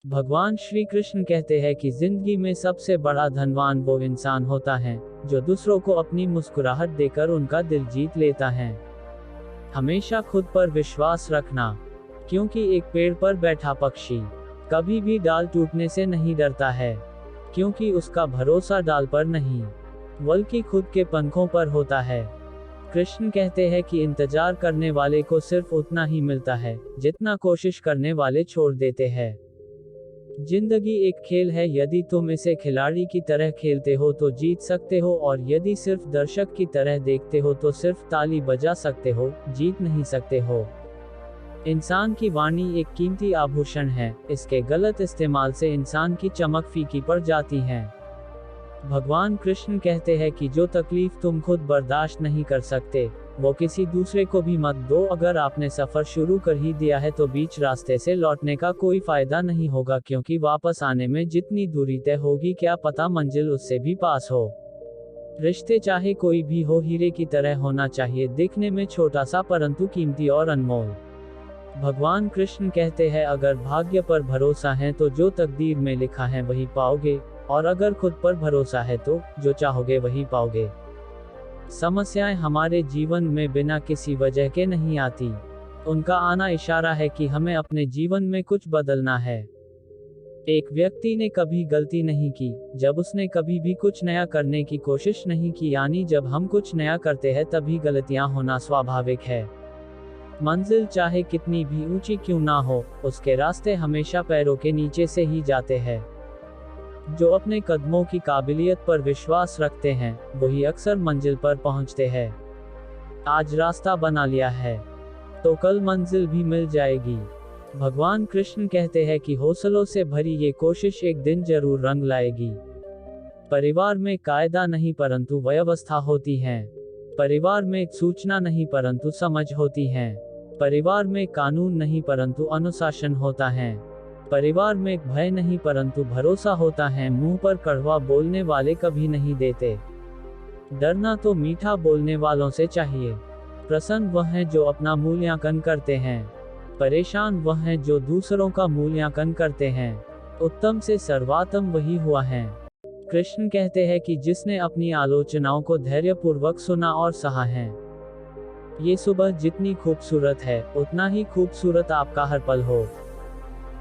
भगवान श्री कृष्ण कहते हैं कि जिंदगी में सबसे बड़ा धनवान वो इंसान होता है जो दूसरों को अपनी मुस्कुराहट देकर उनका दिल जीत लेता है। हमेशा खुद पर विश्वास रखना, क्योंकि एक पेड़ पर बैठा पक्षी कभी भी डाल टूटने से नहीं डरता है, क्योंकि उसका भरोसा डाल पर नहीं बल्कि खुद के पंखों पर होता है। कृष्ण कहते हैं कि इंतजार करने वाले को सिर्फ उतना ही मिलता है जितना कोशिश करने वाले छोड़ देते हैं। जिंदगी एक खेल है, यदि तुम इसे खिलाड़ी की तरह खेलते हो तो जीत सकते हो, और यदि सिर्फ दर्शक की तरह देखते हो तो सिर्फ ताली बजा सकते हो, जीत नहीं सकते हो। इंसान की वाणी एक कीमती आभूषण है, इसके गलत इस्तेमाल से इंसान की चमक फीकी पड़ जाती है। भगवान कृष्ण कहते हैं कि जो तकलीफ तुम खुद बर्दाश्त नहीं कर सकते वो किसी दूसरे को भी मत दो। अगर आपने सफर शुरू कर ही दिया है तो बीच रास्ते से लौटने का कोई फायदा नहीं होगा, क्योंकि वापस आने में जितनी दूरी तय होगी क्या पता मंजिल उससे भी पास हो। रिश्ते चाहे कोई भी हो हीरे की तरह होना चाहिए, दिखने में छोटा सा परंतु कीमती और अनमोल। भगवान कृष्ण कहते हैं अगर भाग्य पर भरोसा है तो जो तकदीर में लिखा है वही पाओगे, और अगर खुद पर भरोसा है तो जो चाहोगे वही पाओगे। समस्याएं हमारे जीवन में बिना किसी वजह के नहीं आती, उनका आना इशारा है कि हमें अपने जीवन में कुछ बदलना है। एक व्यक्ति ने कभी गलती नहीं की जब उसने कभी भी कुछ नया करने की कोशिश नहीं की, यानी जब हम कुछ नया करते हैं तभी गलतियां होना स्वाभाविक है। मंजिल चाहे कितनी भी ऊंची क्यों ना हो, उसके रास्ते हमेशा पैरों के नीचे से ही जाते हैं। जो अपने कदमों की काबिलियत पर विश्वास रखते हैं वही अक्सर मंजिल पर पहुंचते हैं। आज रास्ता बना लिया है तो कल मंजिल भी मिल जाएगी। भगवान कृष्ण कहते हैं कि हौसलों से भरी ये कोशिश एक दिन जरूर रंग लाएगी। परिवार में कायदा नहीं परंतु व्यवस्था होती है। परिवार में सूचना नहीं परंतु समझ होती है। परिवार में कानून नहीं परंतु अनुशासन होता है। परिवार में भय नहीं परंतु भरोसा होता है। मुंह पर कड़वा बोलने वाले कभी नहीं देते। डरना तो मीठा बोलने वालों से चाहिए। प्रसन्न वह हैं जो अपना मूल्यांकन करते हैं, परेशान वह हैं जो दूसरों का मूल्यांकन करते हैं। उत्तम से सर्वोत्तम वही हुआ है। कृष्ण कहते हैं कि जिसने अपनी आलोचनाओं को धैर्यपूर्वक सुना और सहा है। ये सुबह जितनी खूबसूरत है उतना ही खूबसूरत आपका हर पल हो।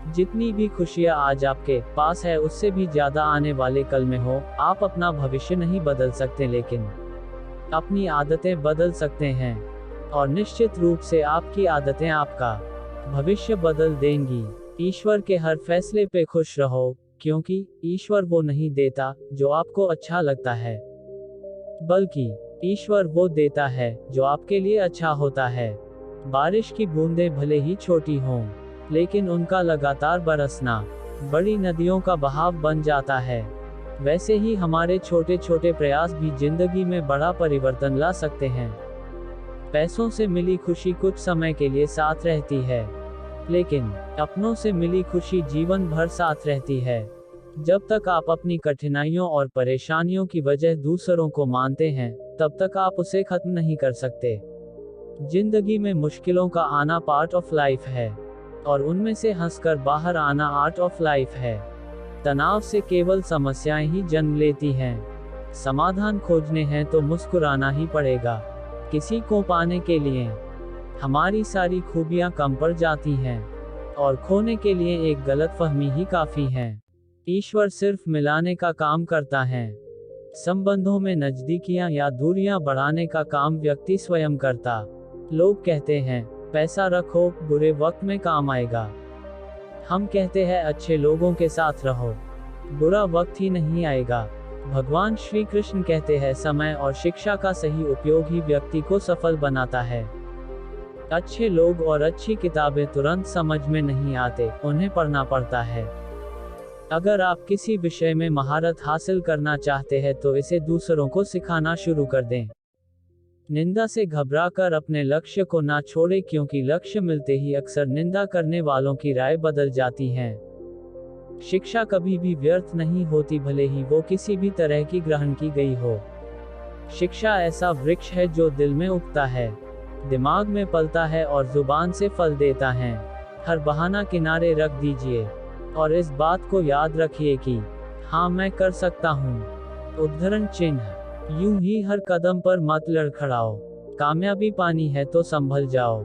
जितनी भी खुशियां आज आपके पास है उससे भी ज्यादा आने वाले कल में हो। आप अपना भविष्य नहीं बदल सकते लेकिन अपनी आदतें बदल सकते हैं, और निश्चित रूप से आपकी आदतें आपका भविष्य बदल देंगी। ईश्वर के हर फैसले पे खुश रहो, क्योंकि ईश्वर वो नहीं देता जो आपको अच्छा लगता है, बल्कि ईश्वर वो देता है जो आपके लिए अच्छा होता है। बारिश की बूंदें भले ही छोटी हों, लेकिन उनका लगातार बरसना बड़ी नदियों का बहाव बन जाता है। वैसे ही हमारे छोटे छोटे प्रयास भी जिंदगी में बड़ा परिवर्तन ला सकते हैं। पैसों से मिली खुशी कुछ समय के लिए साथ रहती है, लेकिन अपनों से मिली खुशी जीवन भर साथ रहती है। जब तक आप अपनी कठिनाइयों और परेशानियों की वजह दूसरों को मानते हैं तब तक आप उसे खत्म नहीं कर सकते। जिंदगी में मुश्किलों का आना पार्ट ऑफ लाइफ है, और उनमें से हंसकर बाहर आना आर्ट ऑफ लाइफ है। तनाव से केवल समस्याएं ही जन्म लेती हैं। समाधान खोजने हैं तो मुस्कुराना ही पड़ेगा। किसी को पाने के लिए हमारी सारी खूबियां कम पड़ जाती हैं, और खोने के लिए एक गलतफहमी ही काफी है। ईश्वर सिर्फ मिलाने का काम करता है। संबंधों में नजदीकियां या दूरियां बढ़ाने का काम व्यक्ति स्वयं करता। लोग कहते हैं पैसा रखो, बुरे वक्त में काम आएगा। हम कहते हैं अच्छे लोगों के साथ रहो, बुरा वक्त ही नहीं आएगा। भगवान श्री कृष्ण कहते हैं समय और शिक्षा का सही उपयोग ही व्यक्ति को सफल बनाता है। अच्छे लोग और अच्छी किताबें तुरंत समझ में नहीं आते, उन्हें पढ़ना पड़ता है। अगर आप किसी विषय में महारत हासिल करना चाहते हैं तो इसे दूसरों को सिखाना शुरू कर दें। निंदा से घबराकर अपने लक्ष्य को ना छोड़े, क्योंकि लक्ष्य मिलते ही अक्सर निंदा करने वालों की राय बदल जाती है। शिक्षा कभी भी व्यर्थ नहीं होती, भले ही वो किसी भी तरह की ग्रहण की गई हो। शिक्षा ऐसा वृक्ष है जो दिल में उगता है, दिमाग में पलता है और जुबान से फल देता है। हर बहाना किनारे रख दीजिए, और इस बात को याद रखिए कि हाँ, मैं कर सकता हूँ। उद्धरण चिन्ह। यूं ही हर कदम पर मत लड़खड़ाओ। कामयाबी पानी है तो संभल जाओ।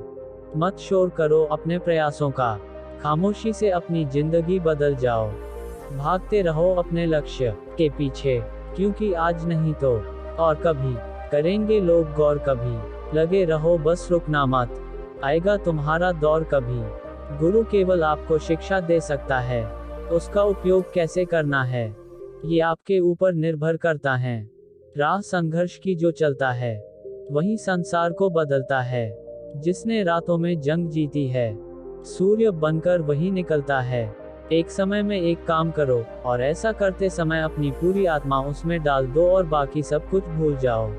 मत शोर करो अपने प्रयासों का। खामोशी से अपनी जिंदगी बदल जाओ। भागते रहो अपने लक्ष्य के पीछे, क्योंकि आज नहीं तो और कभी करेंगे लोग गौर। कभी लगे रहो, बस रुकना मत, आएगा तुम्हारा दौर कभी। गुरु केवल आपको शिक्षा दे सकता है, उसका उपयोग कैसे करना है ये आपके ऊपर निर्भर करता है। राह संघर्ष की जो चलता है, वही संसार को बदलता है। जिसने रातों में जंग जीती है, सूर्य बनकर वही निकलता है। एक समय में एक काम करो, और ऐसा करते समय अपनी पूरी आत्मा उसमें डाल दो और बाकी सब कुछ भूल जाओ।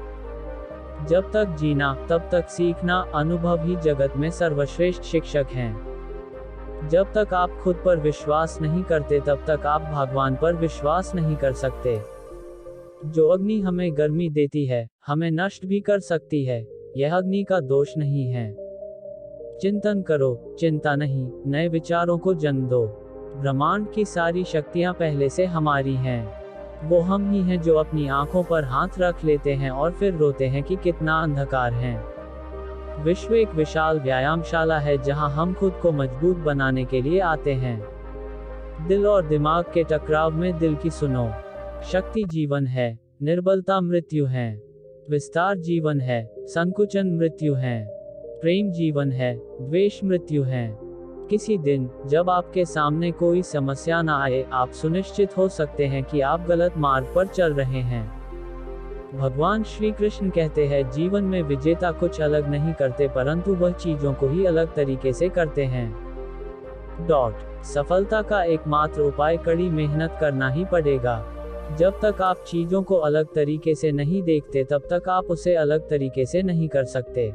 जब तक जीना तब तक सीखना, अनुभव ही जगत में सर्वश्रेष्ठ शिक्षक हैं। जब तक आप खुद पर विश्वास नहीं करते तब तक आप भगवान पर विश्वास नहीं कर सकते। जो अग्नि हमें गर्मी देती है, हमें नष्ट भी कर सकती है, यह अग्नि का दोष नहीं है। चिंतन करो, चिंता नहीं, नए विचारों को जन्म दो। ब्रह्मांड की सारी शक्तियां पहले से हमारी हैं। वो हम ही हैं जो अपनी आंखों पर हाथ रख लेते हैं और फिर रोते हैं कि कितना अंधकार है। विश्व एक विशाल व्यायामशाला है जहां हम खुद को मजबूत बनाने के लिए आते हैं। दिल और दिमाग के टकराव में दिल की सुनो। शक्ति जीवन है, निर्बलता मृत्यु है। विस्तार जीवन है, संकुचन मृत्यु है। प्रेम जीवन है, द्वेष मृत्यु है। किसी दिन जब आपके सामने कोई समस्या न आए, आप सुनिश्चित हो सकते हैं कि आप गलत मार्ग पर चल रहे हैं। भगवान श्री कृष्ण कहते हैं, जीवन में विजेता कुछ अलग नहीं करते, परंतु वह चीजों को ही अलग तरीके से करते हैं। सफलता का एकमात्र उपाय कड़ी मेहनत करना ही पड़ेगा। जब तक आप चीजों को अलग तरीके से नहीं देखते तब तक आप उसे अलग तरीके से नहीं कर सकते।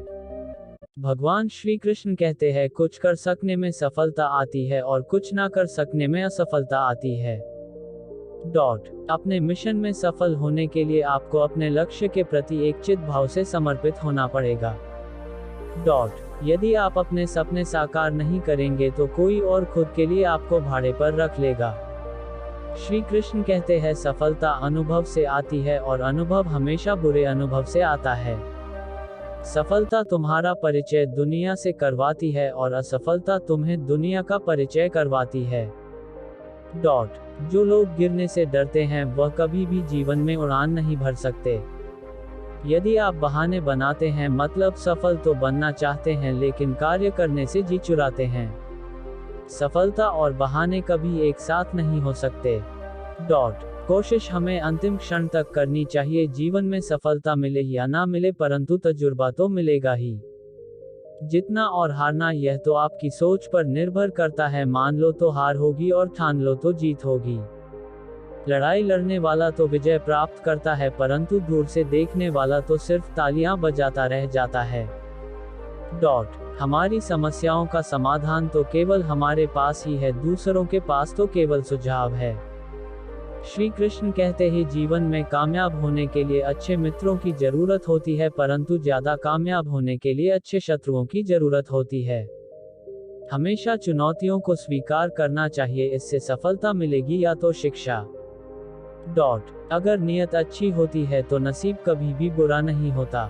भगवान श्री कृष्ण कहते हैं, कुछ कर सकने में सफलता आती है और कुछ ना कर सकने में असफलता आती है। अपने मिशन में सफल होने के लिए आपको अपने लक्ष्य के प्रति एक चित भाव से समर्पित होना पड़ेगा। यदि आप अपने सपने साकार नहीं करेंगे तो कोई और खुद के लिए आपको भाड़े पर रख लेगा। श्री कृष्ण कहते हैं, सफलता अनुभव से आती है और अनुभव हमेशा बुरे अनुभव से आता है। सफलता तुम्हारा परिचय दुनिया से करवाती है और असफलता तुम्हें दुनिया का परिचय करवाती है। जो लोग गिरने से डरते हैं वह कभी भी जीवन में उड़ान नहीं भर सकते। यदि आप बहाने बनाते हैं, मतलब सफल तो बनना चाहते हैं लेकिन कार्य करने से जी चुराते हैं। सफलता और बहाने कभी एक साथ नहीं हो सकते। कोशिश हमें अंतिम क्षण तक करनी चाहिए। जीवन में सफलता मिले या ना मिले, परंतु तजुर्बा तो मिलेगा ही। जीतना और हारना यह तो आपकी सोच पर निर्भर करता है। मान लो तो हार होगी और ठान लो तो जीत होगी। लड़ाई लड़ने वाला तो विजय प्राप्त करता है, परंतु दूर से देखने वाला तो सिर्फ तालियां बजाता रह जाता है। हमारी समस्याओं का समाधान तो केवल हमारे पास ही है, दूसरों के पास तो केवल सुझाव है। श्री कृष्ण कहते हैं, जीवन में कामयाब होने के लिए अच्छे मित्रों की जरूरत होती है, परंतु ज्यादा कामयाब होने के लिए अच्छे शत्रुओं की जरूरत होती है। हमेशा चुनौतियों को स्वीकार करना चाहिए, इससे सफलता मिलेगी या तो शिक्षा। अगर नियत अच्छी होती है तो नसीब कभी भी बुरा नहीं होता।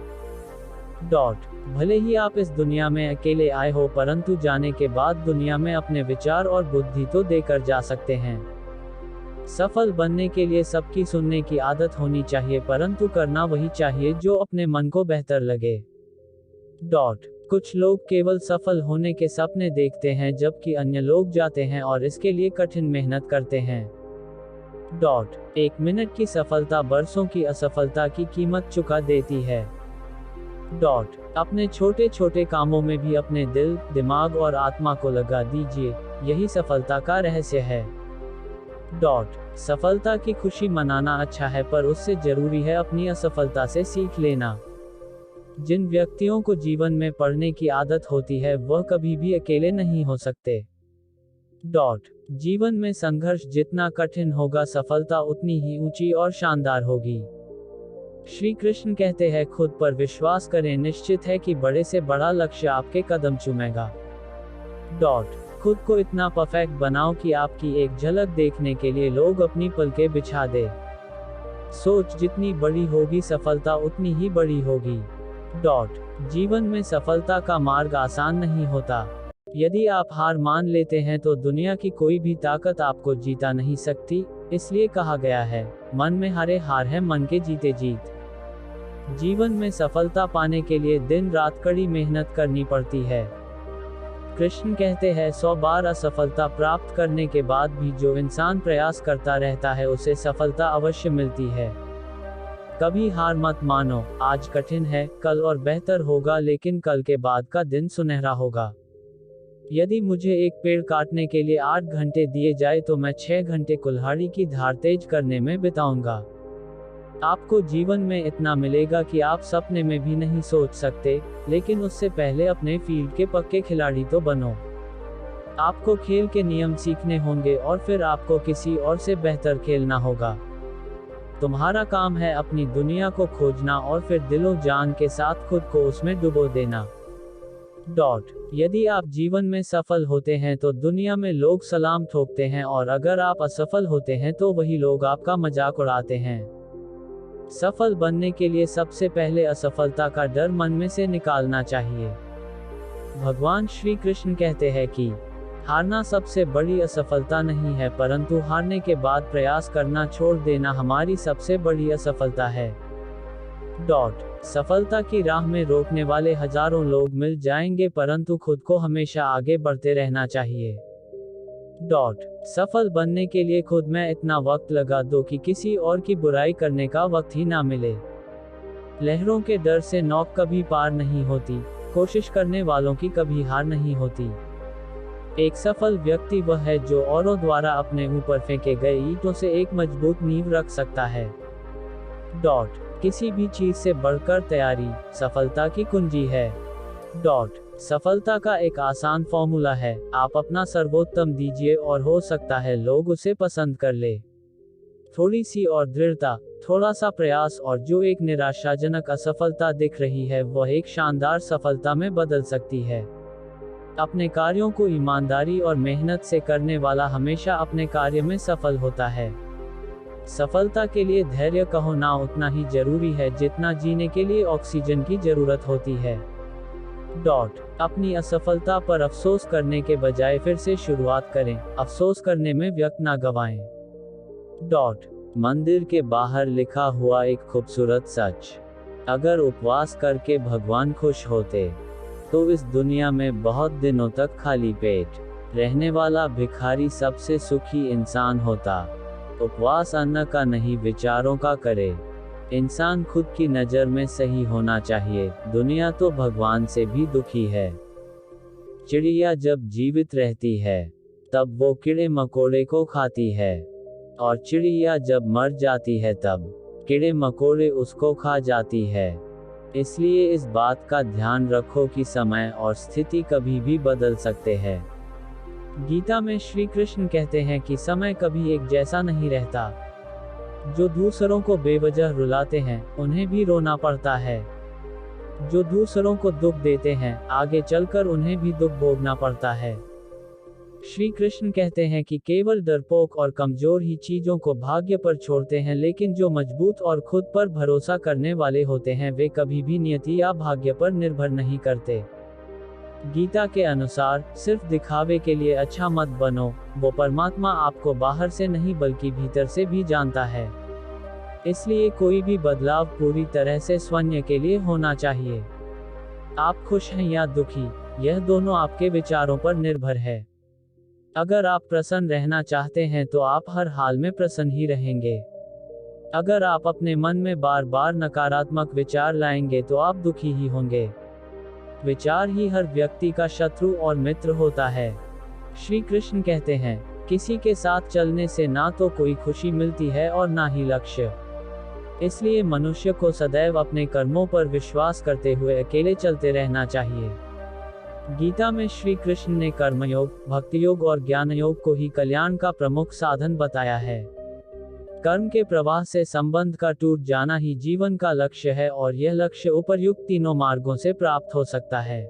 भले ही आप इस दुनिया में अकेले आए हो, परंतु जाने के बाद दुनिया में अपने विचार और बुद्धि तो देकर जा सकते हैं। सफल बनने के लिए सबकी सुनने की आदत होनी चाहिए, परंतु करना वही चाहिए जो अपने मन को बेहतर लगे। कुछ लोग केवल सफल होने के सपने देखते हैं, जबकि अन्य लोग जाते हैं और इसके लिए कठिन मेहनत करते हैं। 1 मिनट की सफलता बरसों की असफलता की कीमत चुका देती है। अपने छोटे छोटे कामों में भी अपने दिल, दिमाग और आत्मा को लगा दीजिए, यही सफलता का रहस्य है। सफलता की खुशी मनाना अच्छा है, पर उससे जरूरी है अपनी असफलता से सीख लेना। जिन व्यक्तियों को जीवन में पढ़ने की आदत होती है वह कभी भी अकेले नहीं हो सकते। जीवन में संघर्ष जितना कठिन होगा, सफलता उतनी ही ऊंची और शानदार होगी। श्री कृष्ण कहते हैं, खुद पर विश्वास करें, निश्चित है कि बड़े से बड़ा लक्ष्य आपके कदम चूमेगा। खुद को इतना परफेक्ट बनाओ कि आपकी एक झलक देखने के लिए लोग अपनी पलकें बिछा दे। सोच जितनी बड़ी होगी सफलता उतनी ही बड़ी होगी। जीवन में सफलता का मार्ग आसान नहीं होता। यदि आप हार मान लेते हैं तो दुनिया की कोई भी ताकत आपको जीता नहीं सकती। इसलिए कहा गया है, मन में हारे हार है, मन के जीते जीत। जीवन में सफलता पाने के लिए दिन रात कड़ी मेहनत करनी पड़ती है। कृष्ण कहते हैं, 100 बार असफलता प्राप्त करने के बाद भी जो इंसान प्रयास करता रहता है उसे सफलता अवश्य मिलती है। कभी हार मत मानो। आज कठिन है, कल और बेहतर होगा, लेकिन कल के बाद का दिन सुनहरा होगा। यदि मुझे एक पेड़ काटने के लिए 8 घंटे दिए जाए तो मैं 6 घंटे कुल्हाड़ी की धार तेज करने में बिताऊंगा। आपको जीवन में इतना मिलेगा कि आप सपने में भी नहीं सोच सकते, लेकिन उससे पहले अपने फील्ड के पक्के खिलाड़ी तो बनो। आपको खेल के नियम सीखने होंगे और फिर आपको किसी और से बेहतर खेलना होगा। तुम्हारा काम है अपनी दुनिया को खोजना और फिर दिलो जान के साथ खुद को उसमें डुबो देना। यदि आप जीवन में सफल होते हैं तो दुनिया में लोग सलाम ठोकते हैं, और अगर आप असफल होते हैं तो वही लोग आपका मजाक उड़ाते हैं। सफल बनने के लिए सबसे पहले असफलता का डर मन में से निकालना चाहिए। भगवान श्री कृष्ण कहते हैं कि हारना सबसे बड़ी असफलता नहीं है, परंतु हारने के बाद प्रयास करना छोड़ देना हमारी सबसे बड़ी असफलता है। सफलता की राह में रोकने वाले हजारों लोग मिल जाएंगे, परंतु खुद को हमेशा आगे बढ़ते रहना चाहिए। सफल बनने के लिए खुद में इतना वक्त लगा दो कि किसी और की बुराई करने का वक्त ही ना मिले। लहरों के डर से नौक कभी पार नहीं होती, कोशिश करने वालों की कभी हार नहीं होती। एक सफल व्यक्ति वह है जो औरों द्वारा अपने ऊपर फेंके गए ईंटों से एक मजबूत नींव रख सकता है। किसी भी चीज से बढ़कर तैयारी सफलता की कुंजी है। सफलता का एक आसान फॉर्मूला है, आप अपना सर्वोत्तम दीजिए और हो सकता है लोग उसे पसंद कर ले। थोड़ी सी और दृढ़ता, थोड़ा सा प्रयास, और जो एक निराशाजनक असफलता दिख रही है वह एक शानदार सफलता में बदल सकती है। अपने कार्यों को ईमानदारी और मेहनत से करने वाला हमेशा अपने कार्य में सफल होता है। सफलता के लिए धैर्य का होना उतना ही जरूरी है जितना जीने के लिए ऑक्सीजन की जरूरत होती है। अपनी असफलता पर अफसोस करने के बजाय फिर से शुरुआत करें, अफसोस करने में वक्त ना गवाएं। मंदिर के बाहर लिखा हुआ एक खूबसूरत सच, अगर उपवास करके भगवान खुश होते तो इस दुनिया में बहुत दिनों तक खाली पेट रहने वाला भिखारी सबसे सुखी इंसान होता। उपवास अन्न का नहीं विचारों का करे। इंसान खुद की नज़र में सही होना चाहिए, दुनिया तो भगवान से भी दुखी है। चिड़िया जब जीवित रहती है तब वो कीड़े मकोड़े को खाती है, और चिड़िया जब मर जाती है तब कीड़े मकोड़े उसको खा जाती है। इसलिए इस बात का ध्यान रखो कि समय और स्थिति कभी भी बदल सकते हैं। गीता में श्री कृष्ण कहते हैं कि समय कभी एक जैसा नहीं रहता। जो दूसरों को बेवजह रुलाते हैं उन्हें भी रोना पड़ता है। जो दूसरों को दुख देते हैं आगे चलकर उन्हें भी दुख भोगना पड़ता है। श्री कृष्ण कहते हैं कि केवल डरपोक और कमजोर ही चीजों को भाग्य पर छोड़ते हैं, लेकिन जो मजबूत और खुद पर भरोसा करने वाले होते हैं वे कभी भी नियति या भाग्य पर निर्भर नहीं करते। गीता के अनुसार सिर्फ दिखावे के लिए अच्छा मत बनो, वो परमात्मा आपको बाहर से नहीं बल्कि भीतर से भी जानता है। इसलिए कोई भी बदलाव पूरी तरह से स्वयं के लिए होना चाहिए। आप खुश हैं या दुखी, यह दोनों आपके विचारों पर निर्भर है। अगर आप प्रसन्न रहना चाहते हैं तो आप हर हाल में प्रसन्न ही रहेंगे। अगर आप अपने मन में बार बार नकारात्मक विचार लाएंगे तो आप दुखी ही होंगे। विचार ही हर व्यक्ति का शत्रु और मित्र होता है। श्री कृष्ण कहते हैं, किसी के साथ चलने से ना तो कोई खुशी मिलती है और ना ही लक्ष्य। इसलिए मनुष्य को सदैव अपने कर्मों पर विश्वास करते हुए अकेले चलते रहना चाहिए। गीता में श्री कृष्ण ने कर्मयोग, भक्ति योग और ज्ञान योग को ही कल्याण का प्रमुख साधन बताया है। कर्म के प्रवाह से संबंध का टूट जाना ही जीवन का लक्ष्य है, और यह लक्ष्य उपर्युक्त तीनों मार्गों से प्राप्त हो सकता है।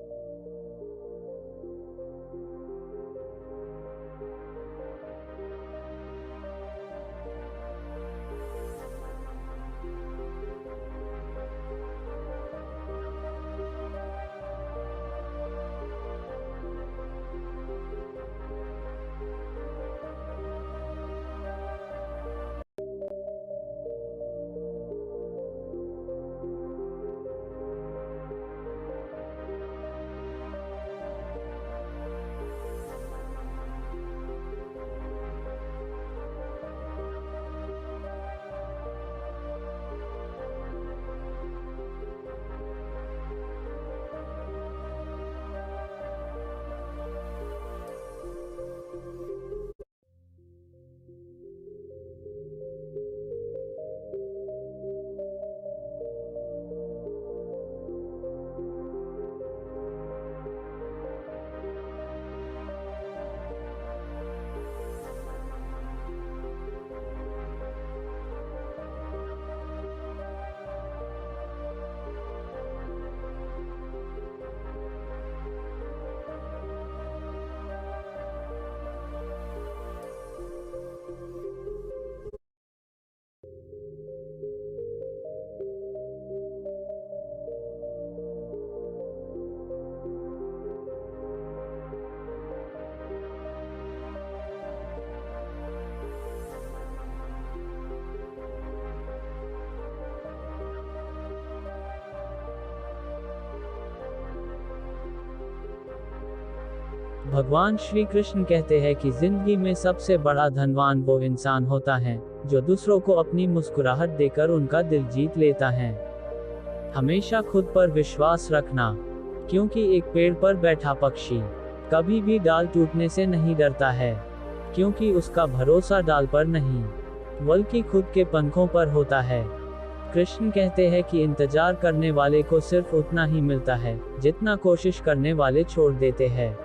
भगवान श्री कृष्ण कहते हैं कि जिंदगी में सबसे बड़ा धनवान वो इंसान होता है जो दूसरों को अपनी मुस्कुराहट देकर उनका दिल जीत लेता है। हमेशा खुद पर विश्वास रखना, क्योंकि एक पेड़ पर बैठा पक्षी कभी भी डाल टूटने से नहीं डरता है, क्योंकि उसका भरोसा डाल पर नहीं बल्कि खुद के पंखों पर होता है। कृष्ण कहते हैं कि इंतजार करने वाले को सिर्फ उतना ही मिलता है जितना कोशिश करने वाले छोड़ देते हैं।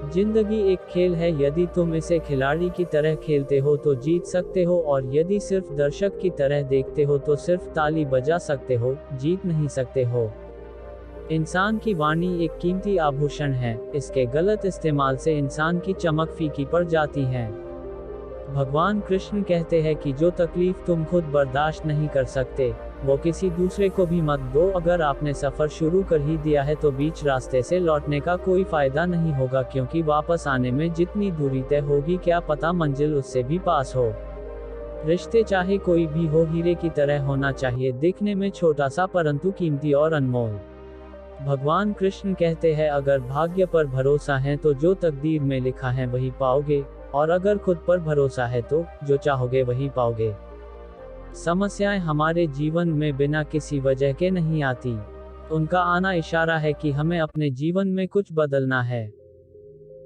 जिंदगी एक खेल है, यदि तुम इसे खिलाड़ी की तरह खेलते हो तो जीत सकते हो, और यदि सिर्फ दर्शक की तरह देखते हो तो सिर्फ ताली बजा सकते हो, जीत नहीं सकते हो। इंसान की वाणी एक कीमती आभूषण है, इसके गलत इस्तेमाल से इंसान की चमक फीकी पड़ जाती है। भगवान कृष्ण कहते हैं कि जो तकलीफ तुम खुद बर्दाश्त नहीं कर सकते वो किसी दूसरे को भी मत दो। अगर आपने सफर शुरू कर ही दिया है तो बीच रास्ते से लौटने का कोई फायदा नहीं होगा, क्योंकि वापस आने में जितनी दूरी तय होगी क्या पता मंजिल उससे भी पास हो। रिश्ते चाहे कोई भी हो हीरे की तरह होना चाहिए, दिखने में छोटा सा परंतु कीमती और अनमोल। भगवान कृष्ण कहते हैं अगर भाग्य पर भरोसा है तो जो तकदीर में लिखा है वही पाओगे, और अगर खुद पर भरोसा है तो जो चाहोगे वही पाओगे। समस्याएं हमारे जीवन में बिना किसी वजह के नहीं आती, उनका आना इशारा है कि हमें अपने जीवन में कुछ बदलना है।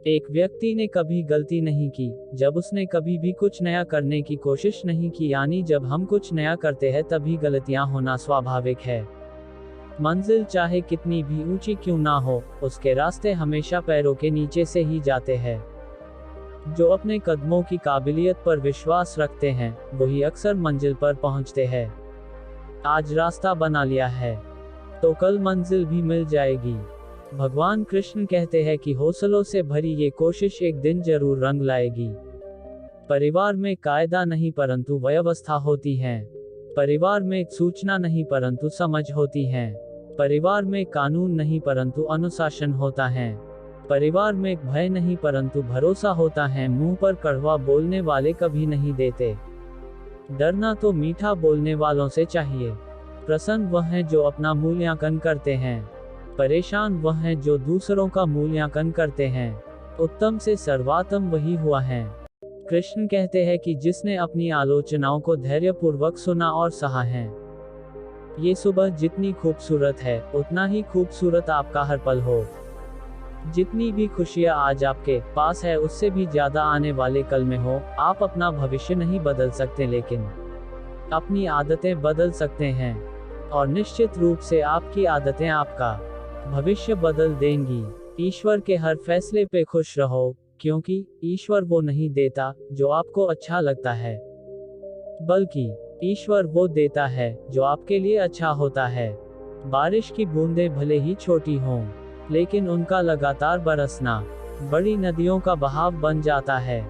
एक व्यक्ति ने कभी गलती नहीं की जब उसने कभी भी कुछ नया करने की कोशिश नहीं की, यानी जब हम कुछ नया करते हैं तभी गलतियां होना स्वाभाविक है। मंजिल चाहे कितनी भी ऊंची क्यों ना हो, उसके रास्ते हमेशा पैरों के नीचे से ही जाते हैं। जो अपने कदमों की काबिलियत पर विश्वास रखते हैं वही अक्सर मंजिल पर पहुंचते हैं। आज रास्ता बना लिया है तो कल मंजिल भी मिल जाएगी। भगवान कृष्ण कहते हैं कि हौसलों से भरी ये कोशिश एक दिन जरूर रंग लाएगी। परिवार में कायदा नहीं परंतु व्यवस्था होती है। परिवार में सूचना नहीं परंतु समझ होती है। परिवार में कानून नहीं परंतु अनुशासन होता है। परिवार में भय नहीं परंतु भरोसा होता है। मुंह पर कड़वा बोलने वाले कभी नहीं देते। डरना तो मीठा बोलने वालों से चाहिए। प्रसन्न वह हैं जो अपना मूल्यांकन करते हैं, परेशान वह हैं जो दूसरों का मूल्यांकन करते हैं। उत्तम से सर्वोत्तम वही हुआ है। कृष्ण कहते हैं कि जिसने अपनी आलोचनाओं को धैर्यपूर्वक सुना और सहा है। ये सुबह जितनी खूबसूरत है उतना ही खूबसूरत आपका हर पल हो। जितनी भी खुशियां आज आपके पास है उससे भी ज्यादा आने वाले कल में हो। आप अपना भविष्य नहीं बदल सकते लेकिन अपनी आदतें बदल सकते हैं, और निश्चित रूप से आपकी आदतें आपका भविष्य बदल देंगी। ईश्वर के हर फैसले पे खुश रहो, क्योंकि ईश्वर वो नहीं देता जो आपको अच्छा लगता है, बल्कि ईश्वर वो देता है जो आपके लिए अच्छा होता है। बारिश की बूंदें भले ही छोटी हों, लेकिन उनका लगातार बरसना बड़ी नदियों का बहाव बन जाता है।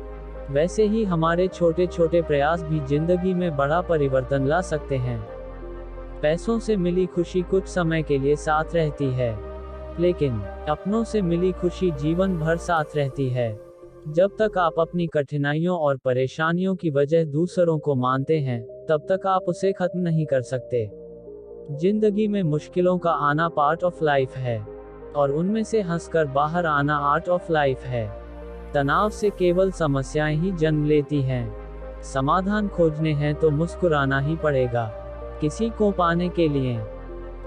वैसे ही हमारे छोटे छोटे प्रयास भी जिंदगी में बड़ा परिवर्तन ला सकते हैं। पैसों से मिली खुशी कुछ समय के लिए साथ रहती है, लेकिन अपनों से मिली खुशी जीवन भर साथ रहती है। जब तक आप अपनी कठिनाइयों और परेशानियों की वजह दूसरों को मानते हैं तब तक आप उसे खत्म नहीं कर सकते। जिंदगी में मुश्किलों का आना पार्ट ऑफ लाइफ है, और उनमें से हंसकर बाहर आना आर्ट ऑफ लाइफ है। तनाव से केवल समस्याएं ही जन्म लेती हैं। समाधान खोजने हैं तो मुस्कुराना ही पड़ेगा। किसी को पाने के लिए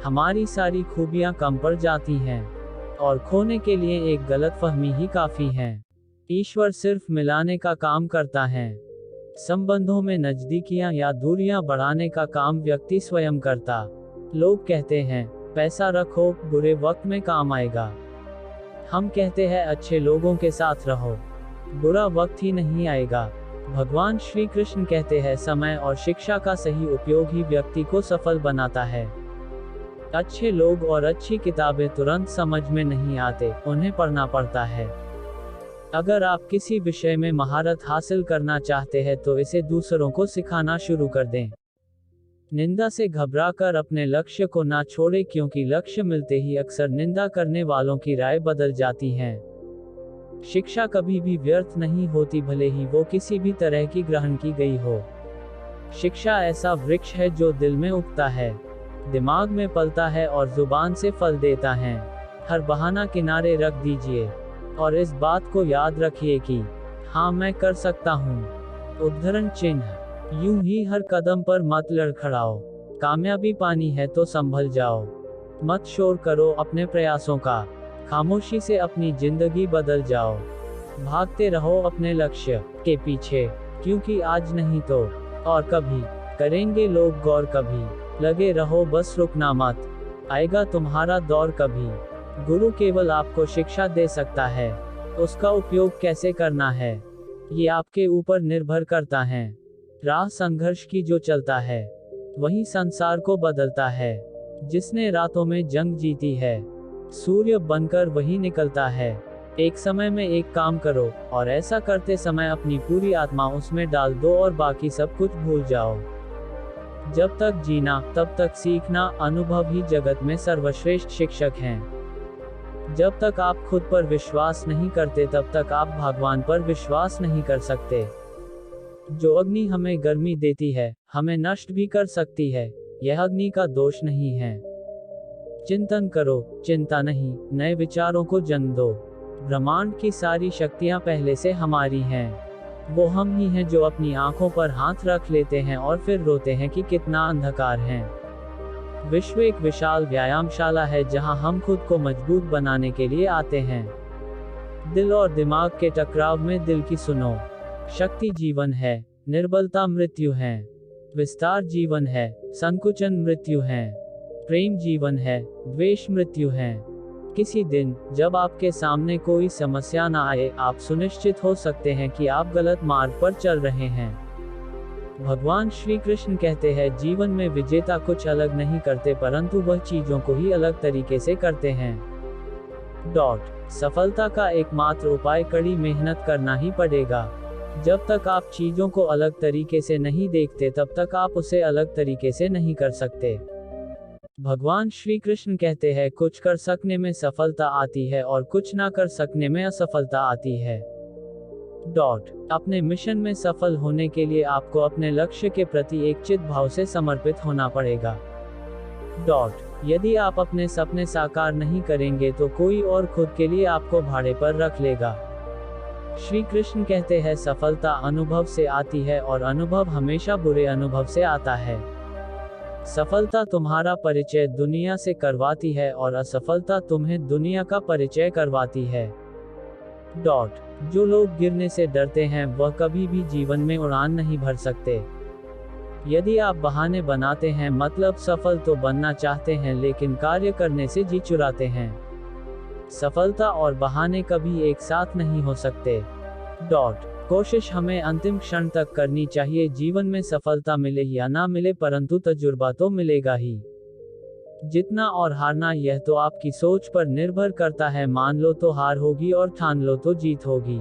हमारी सारी खूबियां कम पड़ जाती हैं, और खोने के लिए एक गलतफहमी ही काफी है। ईश्वर सिर्फ मिलाने का काम करता है। संबंधों में नजदीकियां या दूरियां बढ़ाने का काम व्यक्ति स्वयं करता। लोग कहते हैं पैसा रखो, बुरे वक्त में काम आएगा। हम कहते हैं अच्छे लोगों के साथ रहो, बुरा वक्त ही नहीं आएगा। भगवान श्री कृष्ण कहते हैं समय और शिक्षा का सही उपयोग ही व्यक्ति को सफल बनाता है। अच्छे लोग और अच्छी किताबें तुरंत समझ में नहीं आते, उन्हें पढ़ना पड़ता है। अगर आप किसी विषय में महारत हासिल करना चाहते हैं तो इसे दूसरों को सिखाना शुरू कर दें। निंदा से घबराकर अपने लक्ष्य को ना छोड़े, क्योंकि लक्ष्य मिलते ही अक्सर निंदा करने वालों की राय बदल जाती है। शिक्षा कभी भी व्यर्थ नहीं होती, भले ही वो किसी भी तरह की ग्रहण की गई हो। शिक्षा ऐसा वृक्ष है जो दिल में उगता है, दिमाग में पलता है और जुबान से फल देता है। हर बहाना किनारे रख दीजिए, और इस बात को याद रखिए कि हाँ, मैं कर सकता हूँ। उद्धरण चिन्ह। यूं ही हर कदम पर मत लड़खड़ाओ। कामयाबी पानी है तो संभल जाओ। मत शोर करो अपने प्रयासों का। खामोशी से अपनी जिंदगी बदल जाओ। भागते रहो अपने लक्ष्य के पीछे, क्योंकि आज नहीं तो और कभी करेंगे लोग गौर। कभी लगे रहो, बस रुकना मत, आएगा तुम्हारा दौर कभी। गुरु केवल आपको शिक्षा दे सकता है, उसका उपयोग कैसे करना है ये आपके ऊपर निर्भर करता है। राह संघर्ष की जो चलता है, वही संसार को बदलता है। जिसने रातों में जंग जीती है, सूर्य बनकर वही निकलता है। एक समय में एक काम करो, और ऐसा करते समय अपनी पूरी आत्मा उसमें डाल दो और बाकी सब कुछ भूल जाओ। जब तक जीना तब तक सीखना, अनुभव ही जगत में सर्वश्रेष्ठ शिक्षक हैं। जब तक आप खुद पर विश्वास नहीं करते तब तक आप भगवान पर विश्वास नहीं कर सकते। जो अग्नि हमें गर्मी देती है, हमें नष्ट भी कर सकती है, यह अग्नि का दोष नहीं है। चिंतन करो, चिंता नहीं, नए विचारों को जन्म दो। ब्रह्मांड की सारी शक्तियां पहले से हमारी हैं। वो हम ही हैं जो अपनी आंखों पर हाथ रख लेते हैं और फिर रोते हैं कि कितना अंधकार है। विश्व एक विशाल व्यायामशाला है जहां हम खुद को मजबूत बनाने के लिए आते हैं। दिल और दिमाग के टकराव में दिल की सुनो। शक्ति जीवन है, निर्बलता मृत्यु है। विस्तार जीवन है, संकुचन मृत्यु है। प्रेम जीवन है, द्वेष मृत्यु है। किसी दिन जब आपके सामने कोई समस्या न आए, आप सुनिश्चित हो सकते हैं कि आप गलत मार्ग पर चल रहे हैं। भगवान श्री कृष्ण कहते हैं, जीवन में विजेता कुछ अलग नहीं करते, परंतु वह चीजों को ही अलग तरीके से करते हैं। सफलता का एकमात्र उपाय कड़ी मेहनत करना ही पड़ेगा। जब तक आप चीजों को अलग तरीके से नहीं देखते तब तक आप उसे अलग तरीके से नहीं कर सकते। भगवान श्री कृष्ण कहते हैं, कुछ कर सकने में सफलता आती है और कुछ ना कर सकने में असफलता आती है। अपने मिशन में सफल होने के लिए आपको अपने लक्ष्य के प्रति एक चित भाव से समर्पित होना पड़ेगा। यदि आप अपने सपने साकार नहीं करेंगे तो कोई और खुद के लिए आपको भाड़े पर रख लेगा। श्री कृष्ण कहते हैं, सफलता अनुभव से आती है और अनुभव हमेशा बुरे अनुभव से आता है। सफलता तुम्हारा परिचय दुनिया से करवाती है और असफलता तुम्हें दुनिया का परिचय करवाती है। जो लोग गिरने से डरते हैं वह कभी भी जीवन में उड़ान नहीं भर सकते। यदि आप बहाने बनाते हैं, मतलब सफल तो बनना चाहते हैं लेकिन कार्य करने से जी चुराते हैं। सफलता और बहाने कभी एक साथ नहीं हो सकते। कोशिश हमें अंतिम क्षण तक करनी चाहिए। जीवन में सफलता मिले या ना मिले, परंतु तजुर्बा तो मिलेगा ही। जीतना और हारना यह तो आपकी सोच पर निर्भर करता है। मान लो तो हार होगी और ठान लो तो जीत होगी।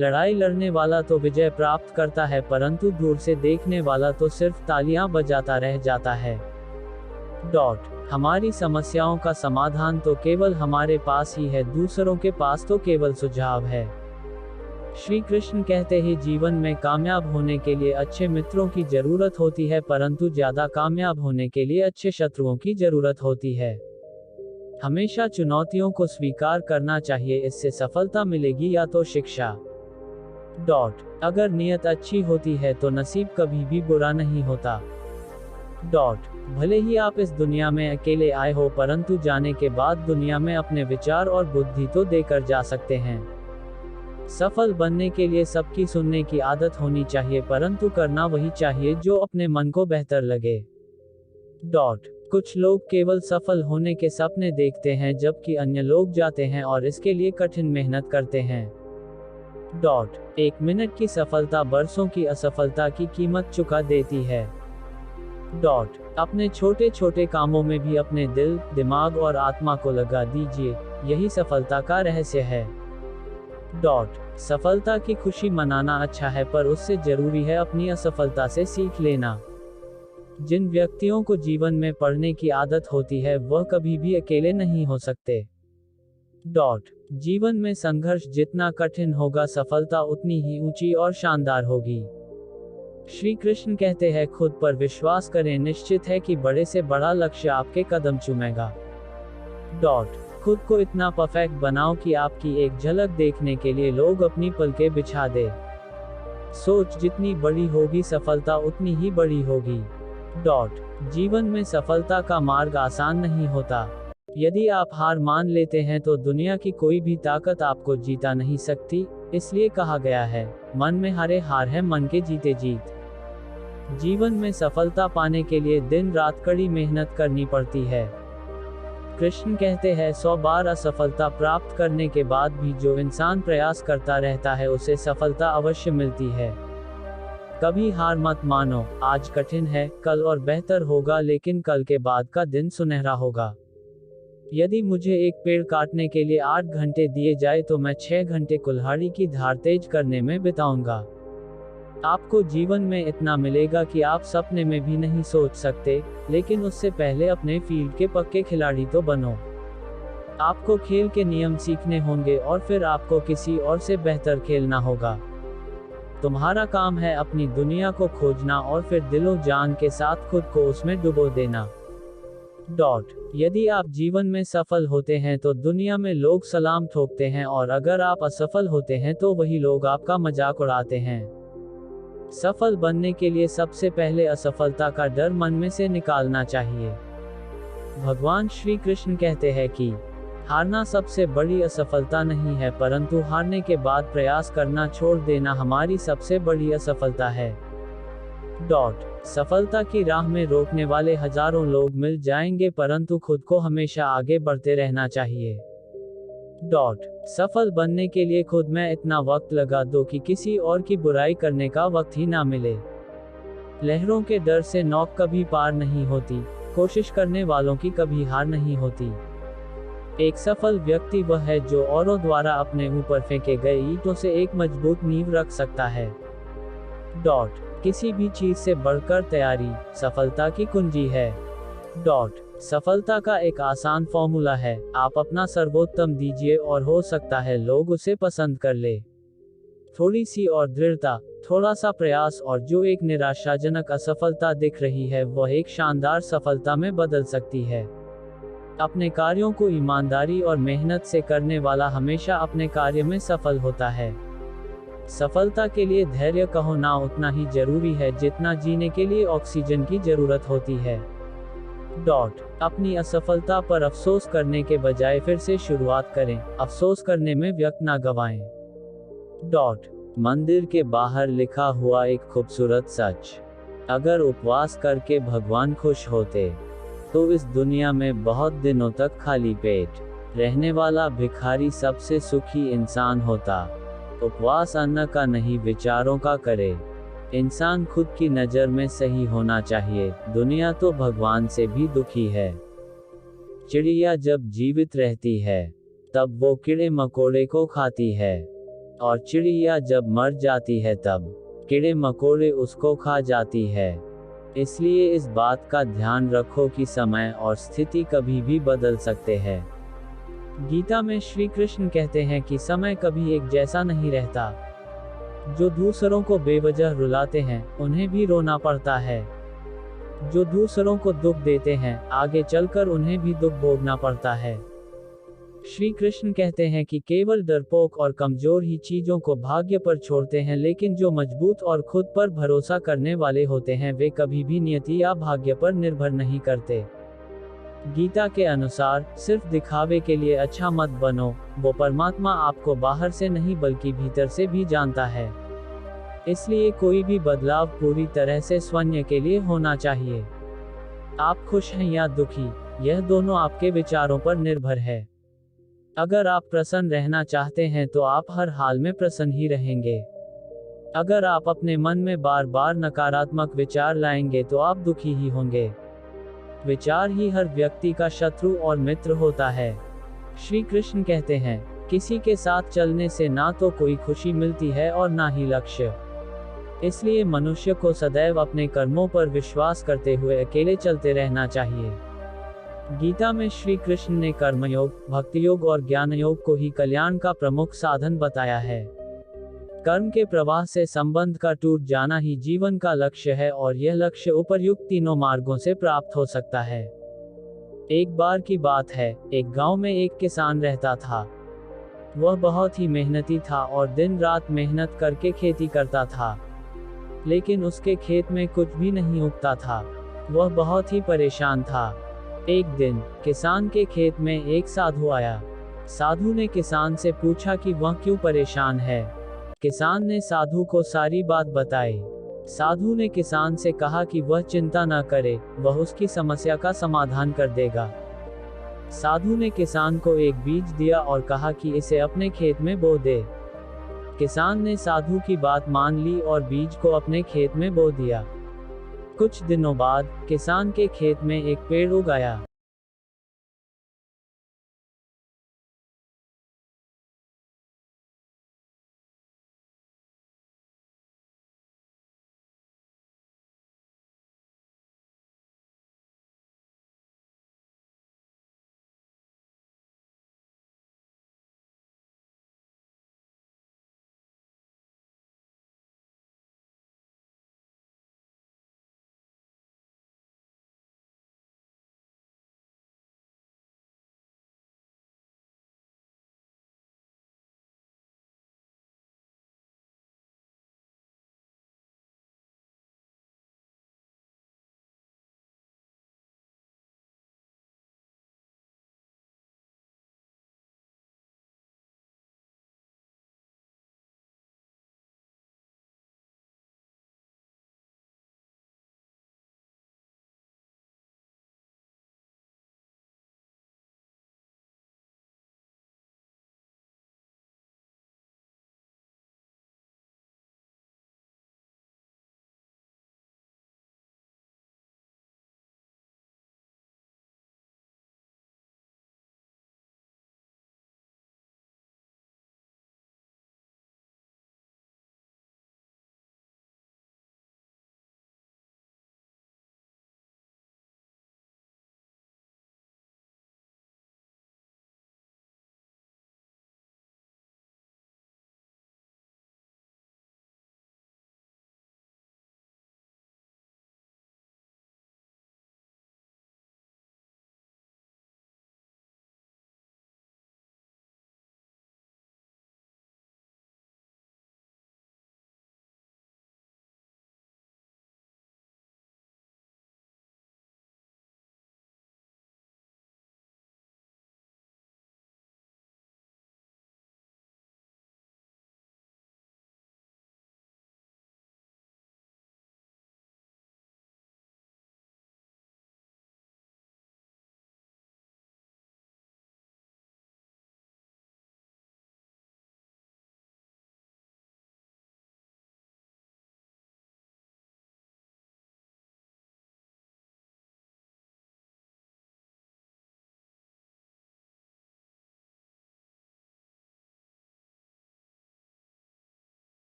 लड़ाई लड़ने वाला तो विजय प्राप्त करता है, परंतु दूर से देखने वाला तो सिर्फ तालियां बजाता रह जाता है। हमारी समस्याओं का समाधान तो केवल हमारे पास ही है, दूसरों के पास तो केवल सुझाव है। श्री कृष्ण कहते हैं, जीवन में कामयाब होने के लिए अच्छे मित्रों की जरूरत होती है, परंतु ज्यादा कामयाब होने के लिए अच्छे शत्रुओं की जरूरत होती है। हमेशा चुनौतियों को स्वीकार करना चाहिए, इससे सफलता मिलेगी या तो शिक्षा। अगर नियत अच्छी होती है तो नसीब कभी भी बुरा नहीं होता। भले ही आप इस दुनिया में अकेले आए हो, परंतु जाने के बाद दुनिया में अपने विचार और बुद्धि तो देकर जा सकते हैं। सफल बनने के लिए सबकी सुनने की आदत होनी चाहिए, परंतु करना वही चाहिए जो अपने मन को बेहतर लगे। कुछ लोग केवल सफल होने के सपने देखते हैं, जबकि अन्य लोग जाते हैं और इसके लिए कठिन मेहनत करते हैं। 1 मिनट की सफलता बरसों की असफलता की कीमत चुका देती है। अपने छोटे छोटे कामों में भी अपने दिल, दिमाग और आत्मा को लगा दीजिए, यही सफलता का रहस्य है। सफलता की खुशी मनाना अच्छा है, पर उससे जरूरी है अपनी असफलता से सीख लेना। जिन व्यक्तियों को जीवन में पढ़ने की आदत होती है वह कभी भी अकेले नहीं हो सकते। जीवन में संघर्ष जितना कठिन होगा, सफलता उतनी ही ऊंची और शानदार होगी। श्री कृष्ण कहते हैं, खुद पर विश्वास करें, निश्चित है कि बड़े से बड़ा लक्ष्य आपके कदम चूमेगा। खुद को इतना परफेक्ट बनाओ कि आपकी एक झलक देखने के लिए लोग अपनी पलकें बिछा दे। सोच जितनी बड़ी होगी सफलता उतनी ही बड़ी होगी। जीवन में सफलता का मार्ग आसान नहीं होता। यदि आप हार मान लेते हैं तो दुनिया की कोई भी ताकत आपको जीता नहीं सकती। इसलिए कहा गया है, मन में हारे हार है, मन के जीते जीत। जीवन में सफलता पाने के लिए दिन रात कड़ी मेहनत करनी पड़ती है। कृष्ण कहते हैं, 100 बार असफलता प्राप्त करने के बाद भी जो इंसान प्रयास करता रहता है उसे सफलता अवश्य मिलती है। कभी हार मत मानो। आज कठिन है, कल और बेहतर होगा, लेकिन कल के बाद का दिन सुनहरा होगा। यदि मुझे एक पेड़ काटने के लिए 8 घंटे दिए जाए तो मैं 6 घंटे कुल्हाड़ी की धार तेज करने में बिताऊंगा। आपको जीवन में इतना मिलेगा कि आप सपने में भी नहीं सोच सकते, लेकिन उससे पहले अपने फील्ड के पक्के खिलाड़ी तो बनो। आपको खेल के नियम सीखने होंगे और फिर आपको किसी और से बेहतर खेलना होगा। तुम्हारा काम है अपनी दुनिया को खोजना और फिर दिलो जान के साथ खुद को उसमें डुबो देना। यदि आप जीवन में सफल होते हैं तो दुनिया में लोग सलाम ठोकते हैं, और अगर आप असफल होते हैं तो वही लोग आपका मजाक उड़ाते हैं। सफल बनने के लिए सबसे पहले असफलता का डर मन में से निकालना चाहिए। भगवान श्री कृष्ण कहते हैं कि हारना सबसे बड़ी असफलता नहीं है, परंतु हारने के बाद प्रयास करना छोड़ देना हमारी सबसे बड़ी असफलता है। सफलता की राह में रोकने वाले हजारों लोग मिल जाएंगे, परंतु खुद को हमेशा आगे बढ़ते रहना चाहिए। सफल बनने के लिए खुद में इतना वक्त लगा दो कि किसी और की बुराई करने का वक्त ही ना मिले। लहरों के डर से नौक कभी पार नहीं होती, कोशिश करने वालों की कभी हार नहीं होती। एक सफल व्यक्ति वह है जो औरों द्वारा अपने ऊपर फेंके गए ईंटों से एक मजबूत नींव रख सकता है। किसी भी चीज से बढ़कर तैयारी सफलता की कुंजी है। सफलता का एक आसान फॉर्मूला है, आप अपना सर्वोत्तम दीजिए और हो सकता है लोग उसे पसंद कर ले। थोड़ी सी और दृढ़ता, थोड़ा सा प्रयास, और जो एक निराशाजनक असफलता दिख रही है वह एक शानदार सफलता में बदल सकती है। अपने कार्यों को ईमानदारी और मेहनत से करने वाला हमेशा अपने कार्य में सफल होता है। सफलता के लिए धैर्य कहो ना उतना ही जरूरी है जितना जीने के लिए ऑक्सीजन की जरूरत होती है। अपनी असफलता पर अफसोस करने के बजाय फिर से शुरुआत करें, अफसोस करने में वक्त ना गवाएं। मंदिर के बाहर लिखा हुआ एक खूबसूरत सच, अगर उपवास करके भगवान खुश होते तो इस दुनिया में बहुत दिनों तक खाली पेट रहने वाला भिखारी सबसे सुखी इंसान होता। उपवास अन्न का नहीं विचारों का करे। इंसान खुद की नज़र में सही होना चाहिए, दुनिया तो भगवान से भी दुखी है। चिड़िया जब जीवित रहती है तब वो कीड़े मकोड़े को खाती है, और चिड़िया जब मर जाती है तब कीड़े मकोड़े उसको खा जाती है। इसलिए इस बात का ध्यान रखो कि समय और स्थिति कभी भी बदल सकते हैं। गीता में श्री कृष्ण कहते हैं कि समय कभी एक जैसा नहीं रहता। जो दूसरों को बेवजह रुलाते हैं उन्हें भी रोना पड़ता है। जो दूसरों को दुख देते हैं आगे चलकर उन्हें भी दुख भोगना पड़ता है। श्री कृष्ण कहते हैं कि केवल डरपोक और कमजोर ही चीजों को भाग्य पर छोड़ते हैं, लेकिन जो मजबूत और खुद पर भरोसा करने वाले होते हैं वे कभी भी नियति या भाग्य पर निर्भर नहीं करते। गीता के अनुसार सिर्फ दिखावे के लिए अच्छा मत बनो, वो परमात्मा आपको बाहर से नहीं बल्कि भीतर से भी जानता है। इसलिए कोई भी बदलाव पूरी तरह से स्वयं के लिए होना चाहिए। आप खुश हैं या दुखी, यह दोनों आपके विचारों पर निर्भर है। अगर आप प्रसन्न रहना चाहते हैं तो आप हर हाल में प्रसन्न ही रहेंगे। अगर आप अपने मन में बार बार नकारात्मक विचार लाएंगे तो आप दुखी ही होंगे। विचार ही हर व्यक्ति का शत्रु और मित्र होता है। श्री कृष्ण कहते हैं, किसी के साथ चलने से ना तो कोई खुशी मिलती है और ना ही लक्ष्य। इसलिए मनुष्य को सदैव अपने कर्मों पर विश्वास करते हुए अकेले चलते रहना चाहिए। गीता में श्री कृष्ण ने कर्मयोग, भक्ति योग और ज्ञान योग को ही कल्याण का प्रमुख साधन बताया है। कर्म के प्रवाह से संबंध का टूट जाना ही जीवन का लक्ष्य है, और यह लक्ष्य उपर्युक्त तीनों मार्गों से प्राप्त हो सकता है। एक बार की बात है, एक गांव में एक किसान रहता था। वह बहुत ही मेहनती था और दिन रात मेहनत करके खेती करता था। लेकिन उसके खेत में कुछ भी नहीं उगता था। वह बहुत ही परेशान था। एक दिन किसान के खेत में एक साधु आया। साधु ने किसान से पूछा कि वह क्यों परेशान है। किसान ने साधु को सारी बात बताई। साधु ने किसान से कहा कि वह चिंता न करे, वह उसकी समस्या का समाधान कर देगा। साधु ने किसान को एक बीज दिया और कहा कि इसे अपने खेत में बो दे। किसान ने साधु की बात मान ली और बीज को अपने खेत में बो दिया। कुछ दिनों बाद किसान के खेत में एक पेड़ उग आया।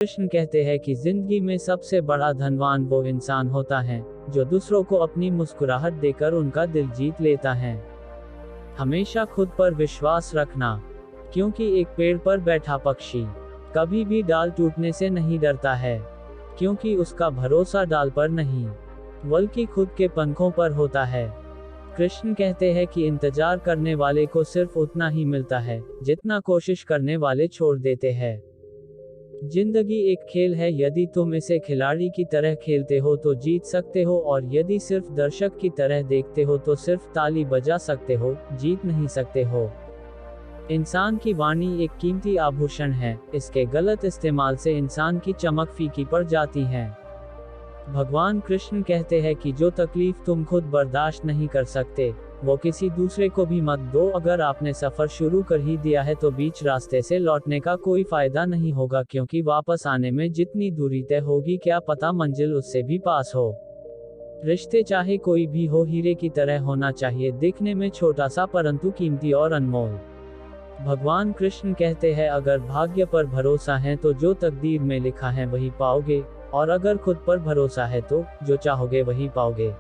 कृष्ण कहते हैं कि जिंदगी में सबसे बड़ा धनवान वो इंसान होता है जो दूसरों को अपनी मुस्कुराहट देकर उनका दिल जीत लेता है। हमेशा खुद पर विश्वास रखना, क्योंकि एक पेड़ पर बैठा पक्षी कभी भी डाल टूटने से नहीं डरता है, क्योंकि उसका भरोसा डाल पर नहीं बल्कि खुद के पंखों पर होता है। कृष्ण कहते हैं कि इंतजार करने वाले को सिर्फ उतना ही मिलता है जितना कोशिश करने वाले छोड़ देते हैं। जिंदगी एक खेल है, यदि तुम इसे खिलाड़ी की तरह खेलते हो तो जीत सकते हो, और यदि सिर्फ दर्शक की तरह देखते हो तो सिर्फ ताली बजा सकते हो, जीत नहीं सकते हो। इंसान की वाणी एक कीमती आभूषण है, इसके गलत इस्तेमाल से इंसान की चमक फीकी पड़ जाती है। भगवान कृष्ण कहते हैं कि जो तकलीफ तुम खुद बर्दाश्त नहीं कर सकते, वो किसी दूसरे को भी मत दो। अगर आपने सफर शुरू कर ही दिया है तो बीच रास्ते से लौटने का कोई फायदा नहीं होगा, क्योंकि वापस आने में जितनी दूरी तय होगी क्या पता मंजिल उससे भी पास हो। रिश्ते चाहे कोई भी हो, हीरे की तरह होना चाहिए, दिखने में छोटा सा परंतु कीमती और अनमोल। भगवान कृष्ण कहते हैं, अगर भाग्य पर भरोसा है तो जो तकदीर में लिखा है वही पाओगे, और अगर खुद पर भरोसा है तो जो चाहोगे वही पाओगे।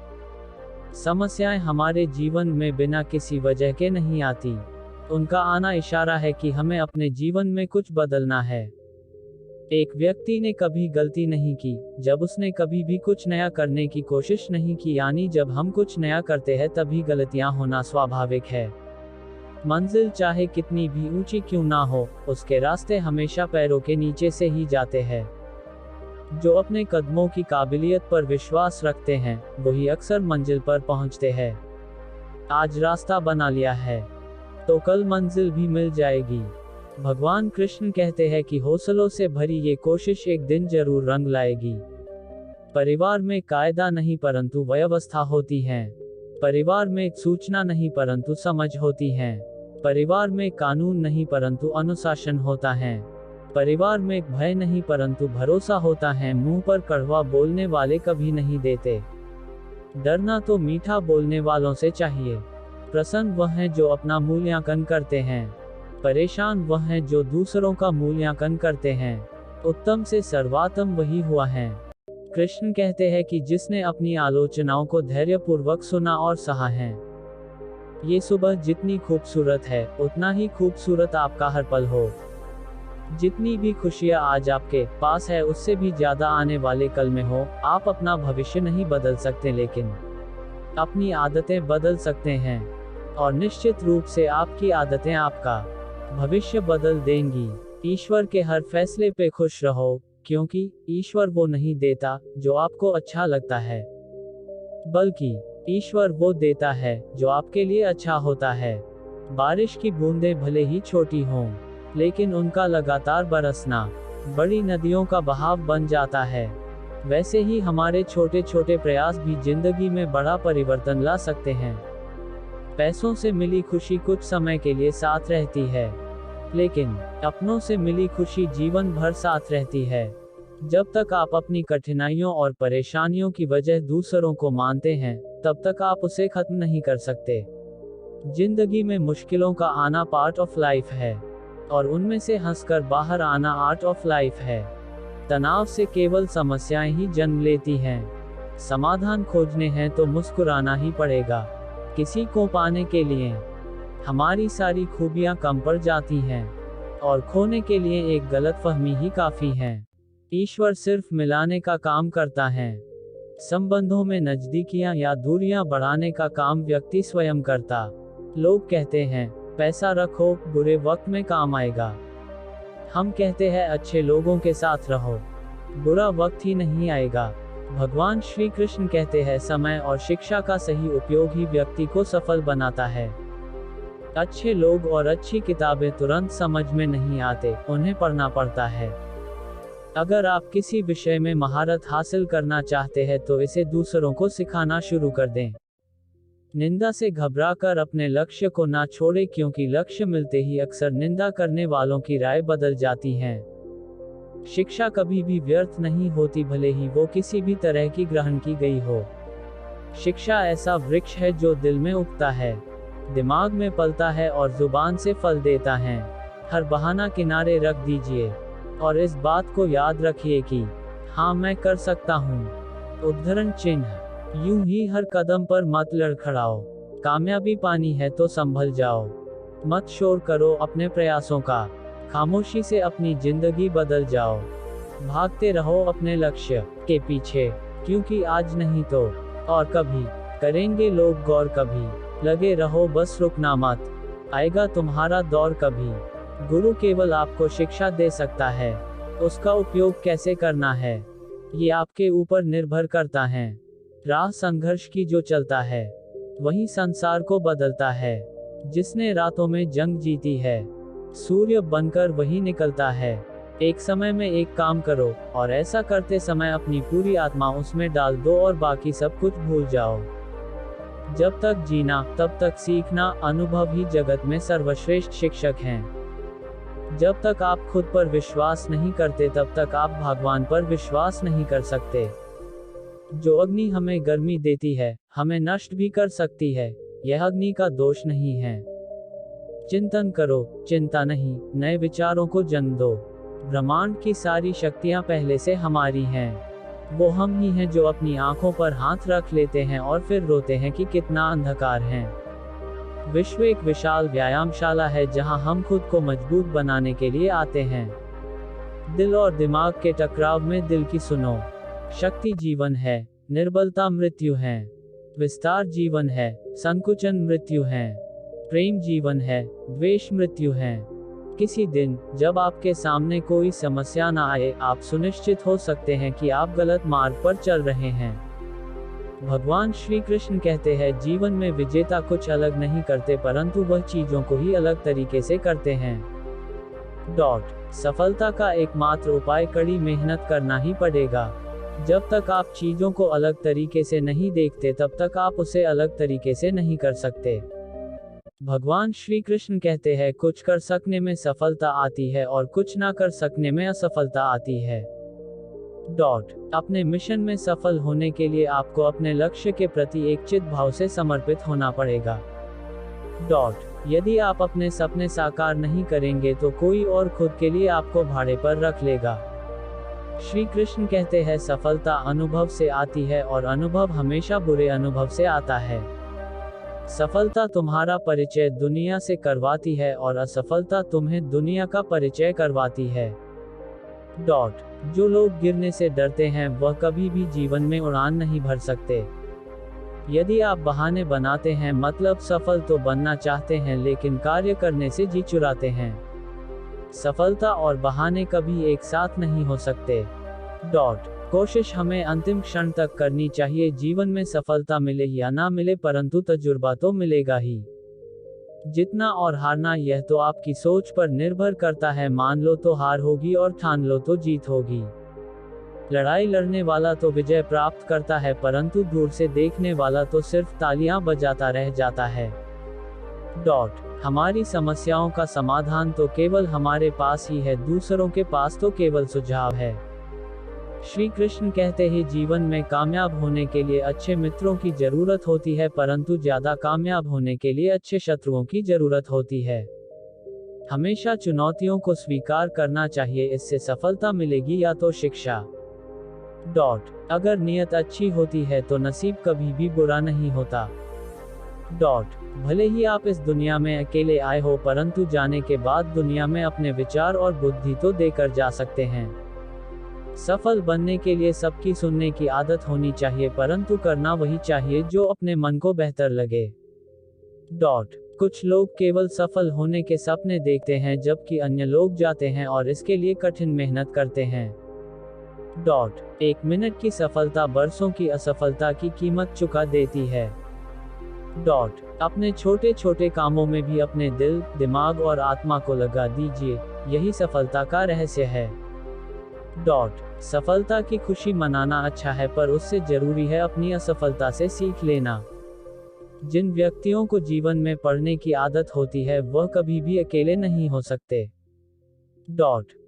समस्याएं हमारे जीवन में बिना किसी वजह के नहीं आती। उनका आना इशारा है कि हमें अपने जीवन में कुछ बदलना है। एक व्यक्ति ने कभी गलती नहीं की जब उसने कभी भी कुछ नया करने की कोशिश नहीं की, यानी जब हम कुछ नया करते हैं तभी गलतियां होना स्वाभाविक है। मंजिल चाहे कितनी भी ऊंची क्यों ना हो, उसके रास्ते हमेशा पैरों के नीचे से ही जाते हैं। जो अपने कदमों की काबिलियत पर विश्वास रखते हैं वही अक्सर मंजिल पर पहुंचते हैं। आज रास्ता बना लिया है तो कल मंजिल भी मिल जाएगी। भगवान कृष्ण कहते हैं कि हौसलों से भरी ये कोशिश एक दिन जरूर रंग लाएगी। परिवार में कायदा नहीं परंतु व्यवस्था होती है। परिवार में सूचना नहीं परंतु समझ होती है। परिवार में कानून नहीं परंतु अनुशासन होता है। परिवार में भय नहीं परंतु भरोसा होता है। मुंह पर कड़वा बोलने वाले कभी नहीं देते। डरना तो मीठा बोलने वालों से चाहिए। प्रसन्न वह हैं जो अपना मूल्यांकन करते हैं। परेशान वह हैं जो दूसरों का मूल्यांकन करते हैं। उत्तम से सर्वोत्तम वही हुआ है। कृष्ण कहते हैं कि जिसने अपनी आलोचनाओं को धैर्यपूर्वक सुना और सहा है। ये सुबह जितनी खूबसूरत है उतना ही खूबसूरत आपका हर पल हो। जितनी भी खुशियां आज आपके पास है उससे भी ज्यादा आने वाले कल में हो। आप अपना भविष्य नहीं बदल सकते लेकिन अपनी आदतें बदल सकते हैं, और निश्चित रूप से आपकी आदतें आपका भविष्य बदल देंगी। ईश्वर के हर फैसले पे खुश रहो, क्योंकि ईश्वर वो नहीं देता जो आपको अच्छा लगता है, बल्कि ईश्वर वो देता है जो आपके लिए अच्छा होता है। बारिश की बूंदें भले ही छोटी हों, लेकिन उनका लगातार बरसना बड़ी नदियों का बहाव बन जाता है। वैसे ही हमारे छोटे छोटे प्रयास भी जिंदगी में बड़ा परिवर्तन ला सकते हैं। पैसों से मिली खुशी कुछ समय के लिए साथ रहती है, लेकिन अपनों से मिली खुशी जीवन भर साथ रहती है। जब तक आप अपनी कठिनाइयों और परेशानियों की वजह दूसरों को मानते हैं, तब तक आप उसे खत्म नहीं कर सकते। जिंदगी में मुश्किलों का आना पार्ट ऑफ लाइफ है, और उनमें से हंसकर बाहर आना आर्ट ऑफ लाइफ है। तनाव से केवल समस्याएं ही जन्म लेती हैं। समाधान खोजने हैं तो मुस्कुराना ही पड़ेगा। किसी को पाने के लिए हमारी सारी खूबियां कम पड़ जाती हैं, और खोने के लिए एक गलतफहमी ही काफी है। ईश्वर सिर्फ मिलाने का काम करता है। संबंधों में नजदीकियां या दूरियां बढ़ाने का काम व्यक्ति स्वयं करता। लोग कहते हैं पैसा रखो, बुरे वक्त में काम आएगा। हम कहते हैं अच्छे लोगों के साथ रहो, बुरा वक्त ही नहीं आएगा। भगवान श्री कृष्ण कहते हैं समय और शिक्षा का सही उपयोग ही व्यक्ति को सफल बनाता है। अच्छे लोग और अच्छी किताबें तुरंत समझ में नहीं आते, उन्हें पढ़ना पड़ता है। अगर आप किसी विषय में महारत हासिल करना चाहते हैं तो इसे दूसरों को सिखाना शुरू कर दें। निंदा से घबराकर अपने लक्ष्य को ना छोड़े, क्योंकि लक्ष्य मिलते ही अक्सर निंदा करने वालों की राय बदल जाती है। शिक्षा कभी भी व्यर्थ नहीं होती, भले ही वो किसी भी तरह की ग्रहण की गई हो। शिक्षा ऐसा वृक्ष है जो दिल में उगता है, दिमाग में पलता है और जुबान से फल देता है। हर बहाना किनारे रख दीजिए और इस बात को याद रखिए कि हाँ मैं कर सकता हूँ। उद्धरण चिन्ह। यूं ही हर कदम पर मत लड़खड़ाओ, कामयाबी पानी है तो संभल जाओ। मत शोर करो अपने प्रयासों का, खामोशी से अपनी जिंदगी बदल जाओ। भागते रहो अपने लक्ष्य के पीछे, क्योंकि आज नहीं तो और कभी करेंगे लोग गौर। कभी लगे रहो बस रुकना मत, आएगा तुम्हारा दौर कभी। गुरु केवल आपको शिक्षा दे सकता है, उसका उपयोग कैसे करना है ये आपके ऊपर निर्भर करता है। राह संघर्ष की जो चलता है वही संसार को बदलता है। जिसने रातों में जंग जीती है सूर्य बनकर वही निकलता है। एक समय में एक काम करो और ऐसा करते समय अपनी पूरी आत्मा उसमें डाल दो और बाकी सब कुछ भूल जाओ। जब तक जीना तब तक सीखना, अनुभव ही जगत में सर्वश्रेष्ठ शिक्षक हैं। जब तक आप खुद पर विश्वास नहीं करते तब तक आप भगवान पर विश्वास नहीं कर सकते। जो अग्नि हमें गर्मी देती है, हमें नष्ट भी कर सकती है, यह अग्नि का दोष नहीं है। चिंतन करो, चिंता नहीं, नए विचारों को जन्म दो। ब्रह्मांड की सारी शक्तियां पहले से हमारी हैं। वो हम ही हैं जो अपनी आंखों पर हाथ रख लेते हैं और फिर रोते हैं कि कितना अंधकार है। विश्व एक विशाल व्यायामशाला है जहां हम खुद को मजबूत बनाने के लिए आते हैं। दिल और दिमाग के टकराव में दिल की सुनो। शक्ति जीवन है, निर्बलता मृत्यु है। विस्तार जीवन है, संकुचन मृत्यु है। प्रेम जीवन है, द्वेष मृत्यु है। किसी दिन जब आपके सामने कोई समस्या ना आए, आप सुनिश्चित हो सकते हैं कि आप गलत मार्ग पर चल रहे हैं। भगवान श्री कृष्ण कहते हैं, जीवन में विजेता कुछ अलग नहीं करते परंतु वह चीजों को ही अलग तरीके से करते हैं। सफलता का एकमात्र उपाय कड़ी मेहनत करना ही पड़ेगा। जब तक आप चीजों को अलग तरीके से नहीं देखते तब तक आप उसे अलग तरीके से नहीं कर सकते। भगवान श्री कृष्ण कहते हैं, कुछ कर सकने में सफलता आती है और कुछ ना कर सकने में असफलता आती है। अपने मिशन में सफल होने के लिए आपको अपने लक्ष्य के प्रति एक चित भाव से समर्पित होना पड़ेगा। यदि आप अपने सपने साकार नहीं करेंगे तो कोई और खुद के लिए आपको भाड़े पर रख लेगा। श्री कृष्ण कहते हैं, सफलता अनुभव से आती है और अनुभव हमेशा बुरे अनुभव से आता है। सफलता तुम्हारा परिचय दुनिया से करवाती है और असफलता तुम्हें दुनिया का परिचय करवाती है। जो लोग गिरने से डरते हैं वह कभी भी जीवन में उड़ान नहीं भर सकते। यदि आप बहाने बनाते हैं मतलब सफल तो बनना चाहते हैं लेकिन कार्य करने से जी चुराते हैं। सफलता और बहाने कभी एक साथ नहीं हो सकते। कोशिश हमें अंतिम क्षण तक करनी चाहिए। जीवन में सफलता मिले या ना मिले परंतु तजुर्बा तो मिलेगा ही। जीतना और हारना यह तो आपकी सोच पर निर्भर करता है। मान लो तो हार होगी और ठान लो तो जीत होगी। लड़ाई लड़ने वाला तो विजय प्राप्त करता है परंतु दूर से देखने वाला तो सिर्फ तालियां बजाता रह जाता है। हमारी समस्याओं का समाधान तो केवल हमारे पास ही है, दूसरों के पास तो केवल सुझाव है। श्री कृष्ण कहते हैं, जीवन में कामयाब होने के लिए अच्छे मित्रों की जरूरत होती है परंतु ज्यादा कामयाब होने के लिए अच्छे शत्रुओं की जरूरत होती है। हमेशा चुनौतियों को स्वीकार करना चाहिए, इससे सफलता मिलेगी या तो शिक्षा। अगर नियत अच्छी होती है तो नसीब कभी भी बुरा नहीं होता। भले ही आप इस दुनिया में अकेले आए हो परंतु जाने के बाद दुनिया में अपने विचार और बुद्धि तो देकर जा सकते हैं। सफल बनने के लिए सबकी सुनने की आदत होनी चाहिए परंतु करना वही चाहिए जो अपने मन को बेहतर लगे। कुछ लोग केवल सफल होने के सपने देखते हैं जबकि अन्य लोग जाते हैं और इसके लिए कठिन मेहनत करते हैं। 1 मिनट की सफलता बरसों की असफलता की कीमत चुका देती है। अपने छोटे छोटे कामों में भी अपने दिल, दिमाग और आत्मा को लगा दीजिए, यही सफलता का रहस्य है। सफलता की खुशी मनाना अच्छा है पर उससे जरूरी है अपनी असफलता से सीख लेना। जिन व्यक्तियों को जीवन में पढ़ने की आदत होती है वह कभी भी अकेले नहीं हो सकते।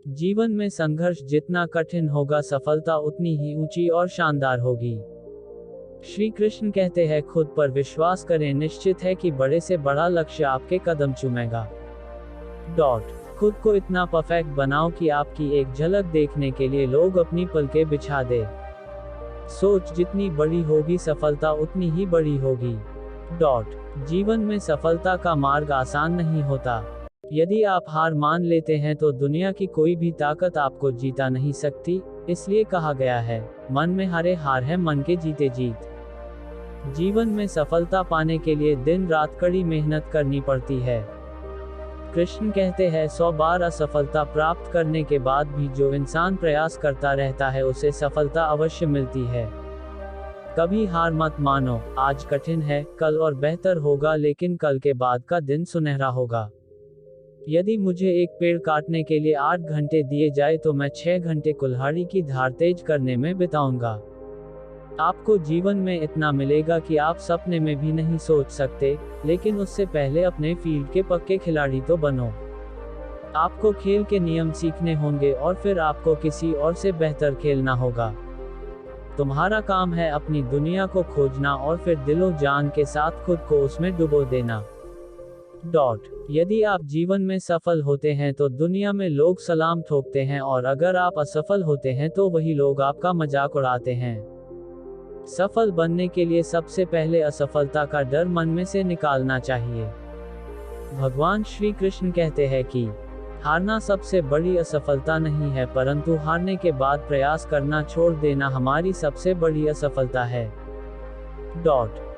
जीवन में संघर्ष जितना कठिन होगा सफलता उतनी ही ऊंची और शानदार होगी। श्री कृष्ण कहते हैं, खुद पर विश्वास करें, निश्चित है कि बड़े से बड़ा लक्ष्य आपके कदम चूमेगा। खुद को इतना परफेक्ट बनाओ कि आपकी एक झलक देखने के लिए लोग अपनी पलकें बिछा दे। सोच जितनी बड़ी होगी सफलता उतनी ही बड़ी होगी। जीवन में सफलता का मार्ग आसान नहीं होता। यदि आप हार मान लेते हैं तो दुनिया की कोई भी ताकत आपको जीता नहीं सकती। इसलिए कहा गया है, मन में हारे हार है, मन के जीते जीत। जीवन में सफलता पाने के लिए दिन रात कड़ी मेहनत करनी पड़ती है। कृष्ण कहते हैं, 100 बार असफलता प्राप्त करने के बाद भी जो इंसान प्रयास करता रहता है उसे सफलता अवश्य मिलती है। कभी हार मत मानो, आज कठिन है, कल और बेहतर होगा, लेकिन कल के बाद का दिन सुनहरा होगा। यदि मुझे एक पेड़ काटने के लिए 8 घंटे दिए जाए तो मैं 6 घंटे कुल्हाड़ी की धार तेज करने में बिताऊंगा। आपको जीवन में इतना मिलेगा कि आप सपने में भी नहीं सोच सकते, लेकिन उससे पहले अपने फील्ड के पक्के खिलाड़ी तो बनो। आपको खेल के नियम सीखने होंगे और फिर आपको किसी और से बेहतर खेलना होगा। तुम्हारा काम है अपनी दुनिया को खोजना और फिर दिलो जान के साथ खुद को उसमें डुबो देना। यदि आप जीवन में सफल होते हैं तो दुनिया में लोग सलाम ठोकते हैं, और अगर आप असफल होते हैं तो वही लोग आपका मजाक उड़ाते हैं। सफल बनने के लिए सबसे पहले असफलता का डर मन में से निकालना चाहिए। भगवान श्री कृष्ण कहते हैं कि हारना सबसे बड़ी असफलता नहीं है, परंतु हारने के बाद प्रयास करना छोड़ देना हमारी सबसे बड़ी असफलता है।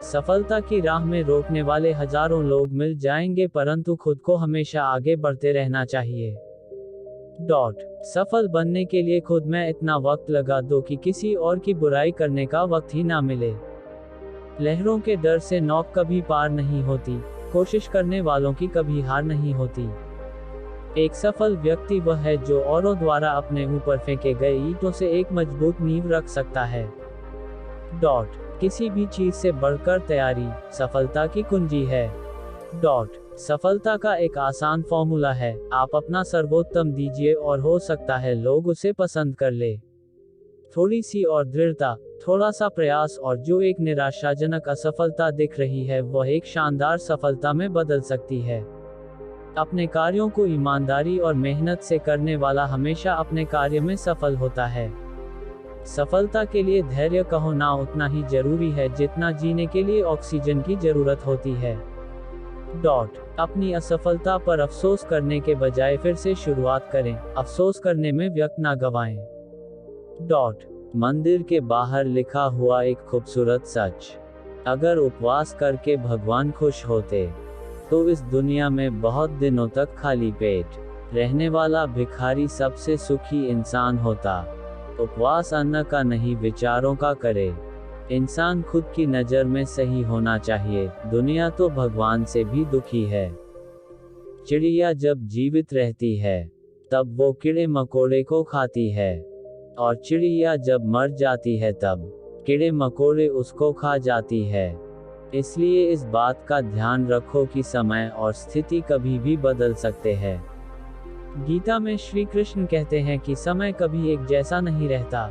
सफलता की राह में रोकने वाले हजारों लोग मिल जाएंगे, परंतु खुद को हमेशा आगे बढ़ते रहना चाहिए। सफल बनने के लिए खुद में इतना वक्त लगा दो कि किसी और की बुराई करने का वक्त ही ना मिले। लहरों के डर से नौक कभी पार नहीं होती, कोशिश करने वालों की कभी हार नहीं होती। एक सफल व्यक्ति वह है जो औरों द्वारा अपने ऊपर फेंके गए ईंटों से एक मजबूत नींव रख सकता है। किसी भी चीज से बढ़कर तैयारी सफलता की कुंजी है। सफलता का एक आसान फॉर्मूला है, आप अपना सर्वोत्तम दीजिए और हो सकता है लोग उसे पसंद कर ले। थोड़ी सी और दृढ़ता, थोड़ा सा प्रयास, और जो एक निराशाजनक असफलता दिख रही है वह एक शानदार सफलता में बदल सकती है। अपने कार्यों को ईमानदारी और मेहनत से करने वाला हमेशा अपने कार्य में सफल होता है। सफलता के लिए धैर्य का होना उतना ही जरूरी है जितना जीने के लिए ऑक्सीजन की जरूरत होती है। अपनी असफलता पर अफसोस करने के बजाय फिर से शुरुआत करें, अफसोस करने में वक्त ना गवाएं। मंदिर के बाहर लिखा हुआ एक खूबसूरत सच, अगर उपवास करके भगवान खुश होते तो इस दुनिया में बहुत दिनों तक खाली पेट रहने वाला भिखारी सबसे सुखी इंसान होता। उपवास अन्न का नहीं विचारों का करे। इंसान खुद की नज़र में सही होना चाहिए, दुनिया तो भगवान से भी दुखी है। चिड़िया जब जीवित रहती है तब वो कीड़े मकोड़े को खाती है, और चिड़िया जब मर जाती है तब कीड़े मकोड़े उसको खा जाती है। इसलिए इस बात का ध्यान रखो कि समय और स्थिति कभी भी बदल सकते हैं। गीता में श्री कृष्ण कहते हैं कि समय कभी एक जैसा नहीं रहता।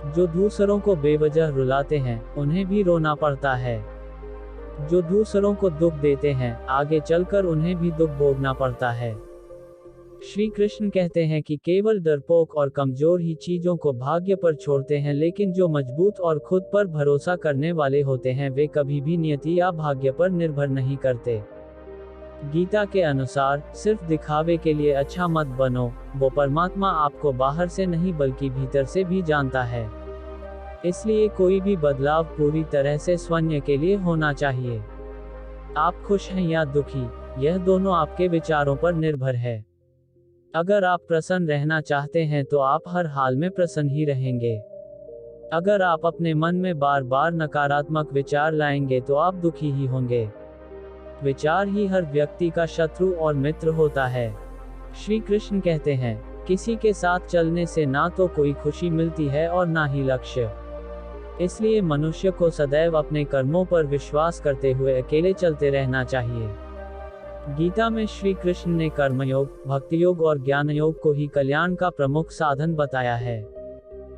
जो दूसरों को बेवजह रुलाते हैं उन्हें भी रोना पड़ता है। जो दूसरों को दुख देते हैं आगे चलकर उन्हें भी दुख भोगना पड़ता है। श्री कृष्ण कहते हैं कि केवल डरपोक और कमजोर ही चीजों को भाग्य पर छोड़ते हैं, लेकिन जो मजबूत और खुद पर भरोसा करने वाले होते हैं वे कभी भी नियति या भाग्य पर निर्भर नहीं करते। गीता के अनुसार सिर्फ दिखावे के लिए अच्छा मत बनो, वो परमात्मा आपको बाहर से नहीं बल्कि भीतर से भी जानता है। इसलिए कोई भी बदलाव पूरी तरह से स्वयं के लिए होना चाहिए। आप खुश हैं या दुखी, यह दोनों आपके विचारों पर निर्भर है। अगर आप प्रसन्न रहना चाहते हैं तो आप हर हाल में प्रसन्न ही रहेंगे। अगर आप अपने मन में बार बार नकारात्मक विचार लाएंगे तो आप दुखी ही होंगे। विचार ही हर व्यक्ति का शत्रु और मित्र होता है। श्री कृष्ण कहते हैं, किसी के साथ चलने से ना तो कोई खुशी मिलती है और ना ही लक्ष्य। इसलिए मनुष्य को सदैव अपने कर्मों पर विश्वास करते हुए अकेले चलते रहना चाहिए। गीता में श्री कृष्ण ने कर्मयोग, भक्ति योग और ज्ञान योग को ही कल्याण का प्रमुख साधन बताया है।